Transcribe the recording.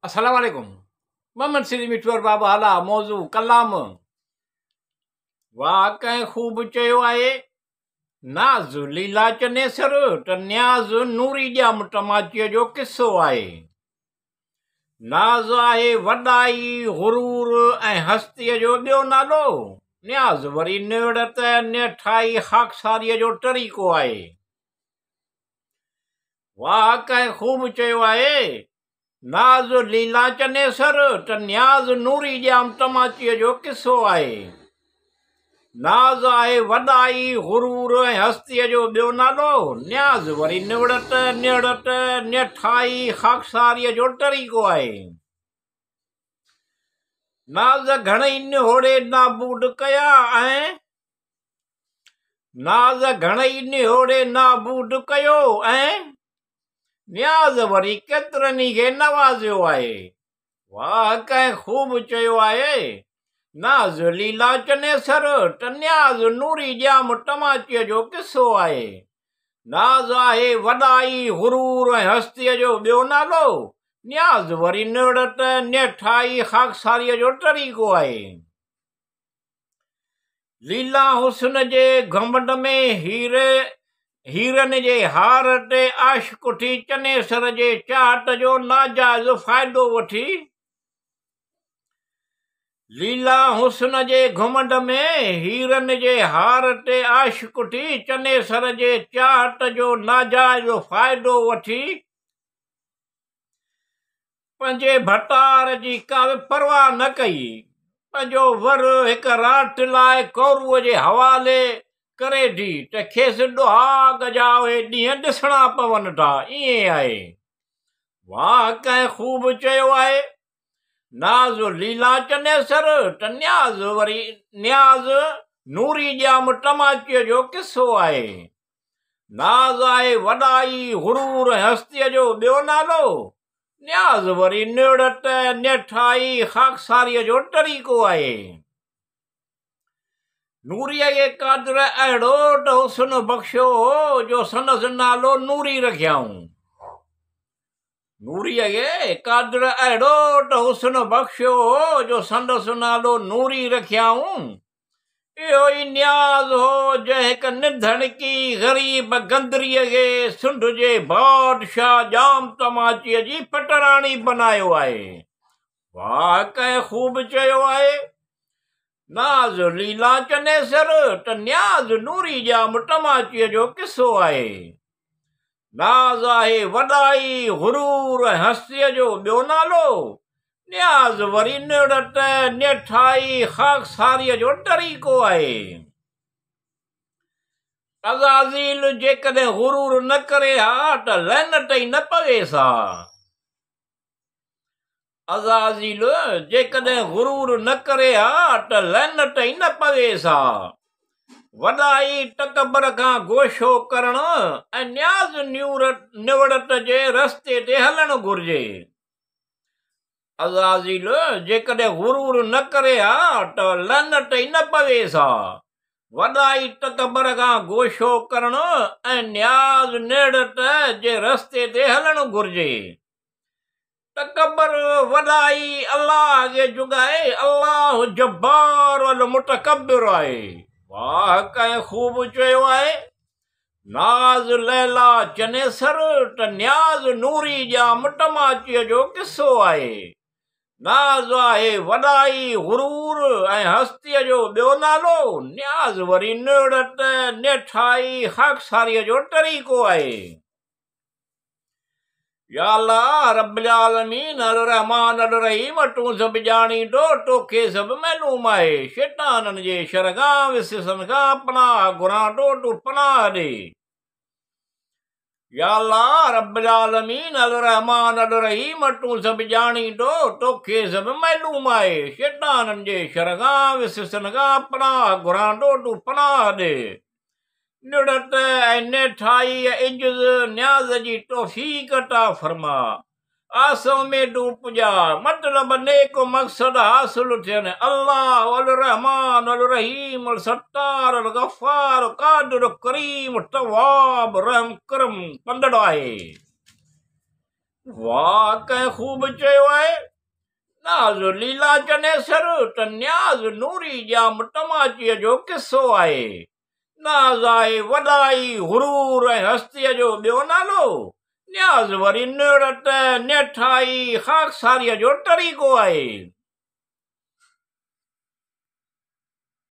अस्सलाम वालेकुम। मोहम्मद सिरी मिठवर बाबा हला मौजू कलाम। वाह कंहिं ख़ूब चयो आहे, नाज़ लीला चनेसर त न्याज़ नूरी ॼाम टमाचीअ जो किस्सो आहे। नाज़ आहे वॾाई गुरूर ऐं हस्तीअ जो ॿियो नालो, न्याज़ वरी निवड़त निठाई ख़ाकसारीअ जो तरीक़ो आहे। वाह कंहिं ख़ूब चयो आहे, नाज़ लीला चनेसर त न्याज़ नूरी ॼाम टमाचीअ जो किस्सो आहे। नाज़ आहे वॾाई गुरूर ऐं हस्तीअ जो ॿियो नालो, न्याज़ वरी निवड़त निड़त निठाई ख़ाकसारीअ जो तरीक़ो आहे। नाज़ घणई निहोड़े नाबूद कया ऐं नाज़ घणई निहोड़े नाबूद कयो ऐं न्याज़ वरी केतिरनि खे नवाज़ियो आहे। वाह कंहिं ख़ूब चयो आहे, नाज़ लीला चनेसर त न्याज़ नूरी ॼाम टमाचीअ जो किस्सो आहे। नाज़ आहे वॾाई गुरूर ऐं हस्तीअ जो ॿियो नालो, न्याज़ वरी निवड़त निठाई ख़ाकसारीअ जो तरीक़ो आहे। लीला हुस्न जे घमंड में हीरनि जे हार ते आशिक़ उठी चनेसर जे चाहत जो नाजाइज़ फ़ाइदो वठी। लीला हुस्न जे घुमंड में हीरनि जे हार ते आशिक़ उठी चनेसर जे चाहत जो नाजाइज़ फ़ाइदो वठी पंहिंजे भटार जी का परवाह न कई, पंहिंजो वर हिक राठ लाइ कौरूअ जे हवाले करे डी त खेसि ॾुहाग जा उहे ॾींहं ॾिसणा पवनि था। ईअं आहे। वाह कंहिं ख़ूब चयो आहे, नाज़ लीला चनेसर त न्याज़ नूरी ॼाम टमाचीअ जो किस्सो आहे। नाज़ आहे वॾाई गुरूर हस्तीअ जो ॿियो नालो, न्याज़ वरी निवड़त निठाई ख़ाकसारीअ जो तरीक़ो आहे। नूरीअ खे कादर अहिड़ो त हुस्न बख़्शियो हो जो संदसि नालो नूरी रखियाऊं। नूरीअ खे कादर अहिड़ो त हुस्न बख़्शियो हो जो संदसि नालो नूरी रखियाऊं। इहो ई न्याज़ हो जंहिं हिक निधणकी ग़रीब गंदरीअ खे सुंढ जे बादशाह ॼाम टमाचीअ जी पटराणी बनायो आहे। वाह कंहिं ख़ूब चयो आहे, नाज़ लीला चनेसर त न्याज़ नूरी ॼाम टमाचीअ जो किस्सो आहे। नाज़ आहे वॾाई गुरूर ऐं हस्तीअ जो ॿियो नालो, न्याज़ वरी निवड़त निठाई ख़ाकसारीअ जो तरीक़ो आहे। अज़ाज़ील जेकॾहिं गुरूर न करे हा त लहनत ई न पवेसि हा। अज़ाज़ील जेकॾहिं गुरूर न करे हा त लहनत ई न पवेसि हा। वॾाई तकबर खां गोशो करण ऐं न्याज़ निवड़त जे रस्ते ते हलणु घुर्जे। अज़ाज़ील जेकॾहिं गुरूर न करे हा त लहनत ई न पवेसि हा। वॾाई तकबर खां गोशो करण ऐं न्याज़ निवड़त जे रस्ते ते हलणु घुर्जे। तकबर वॾाई अल्लाह खे जुगाए, अल्लाह जब्बार वल मुतकब्बिर आहे। वाह कंहिं ख़ूब चयो आहे, नाज़ लैला चनेसर त न्याज़ नूरी ॼाम टमाचीअ जो किस्सो आहे। नाज़ आहे वॾाई गुरूर ऐं हस्तीअ जो ॿियो नालो, न्याज़ वरी निवड़त निठाई ख़ाकसारीअ जो तरीक़ो आहे। या अल्लाह रब्बिल आलमीन अल रहमान अल रहीम, तूं सभु ॼाणींदो, तोखे सभु मालूम आहे। शैताननि जे शर खां विसवसनि खां पनाह घुरां थो, तूं पनाह ॾे। या अल्लाह रब्बिल आलमीन अल रहमान अल रहीम, तूं सभु ॼाणींदो, तोखे सभु मालूम आहे। शैताननि जे शर खां विसवसनि खां पनाह घुरां थो, तूं पनाह ॾे। निड़त ऐं निठाई इज्ज़त न्याज़ जी तौफ़ीक़ अता फरमा। आस उमेदूं पुॼा, मतलब नेक मक़सद हासिल थियनि। अल्लाह अल रहमान अल रहीम अल सत्तार अल गफ़ार क़ादिर करीम तवाब रहम करम कंदड़ आहे। वाह कंहिं ख़ूब चयो आहे। नाज़ लीला चनेसर त न्याज़ नूरी जाम टमाचीअ जो किस्सो आहे। नाज़ आहे वॾाई हुरूर ऐं हस्तीअ जो ॿियो नालो। न्याज़ वरी निड़त नेठाई ख़ाकसारीअ जो तरीक़ो आहे।